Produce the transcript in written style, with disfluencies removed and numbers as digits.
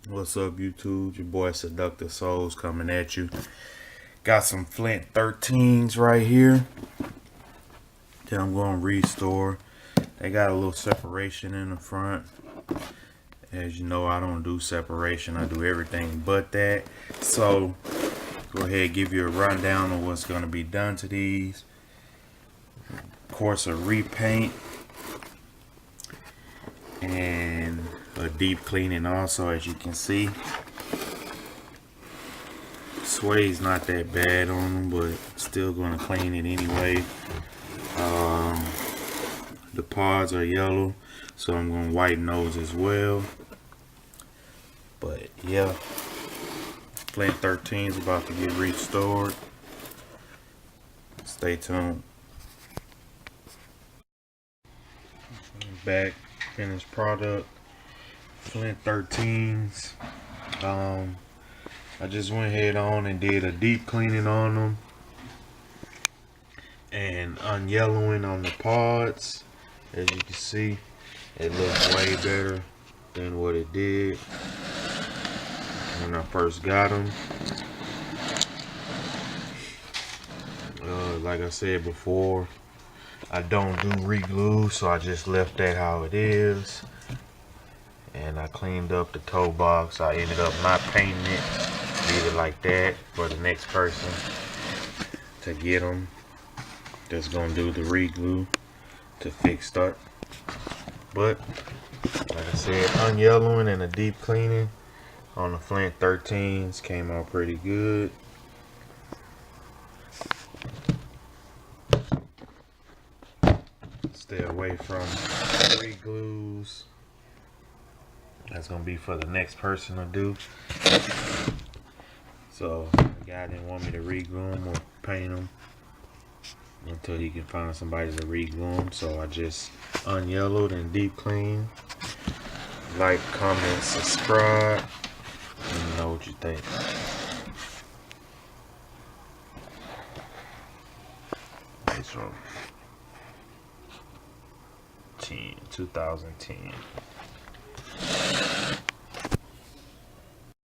What's up, YouTube? Your boy Seductive Souls coming at you. Got some Flint 13s right here that I'm going to restore. They got a little separation in the front. As you know, I don't do separation. I do everything but that. So, go ahead and give you a rundown of what's going to be done to these. Of course, a repaint and a deep cleaning also, as you can see. Suede's not that bad on them, but still going to clean it anyway. The pods are yellow, so I'm going to whiten those as well. But yeah, Flint 13 is about to get restored. Stay tuned. Back, finished product, Flint 13s. I just went ahead on and did a deep cleaning on them and unyellowing on the pods. As you can see, it looks way better than what it did when I first got them. Like I said before, I don't do re-glue, so I just left that how it is. And I cleaned up the toe box. I ended up not painting it, leave it like that for the next person to get them that's gonna do the re-glue to fix that. But like I said, unyellowing and a deep cleaning on the Flint 13s came out pretty good. Stay away from re-glues. That's gonna be for the next person to do. So the guy didn't want me to re-glue them or paint them until he can find somebody to re-glue them. So I just unyellowed and deep clean. Like, comment, subscribe. Let me know what you think. It's from 2010.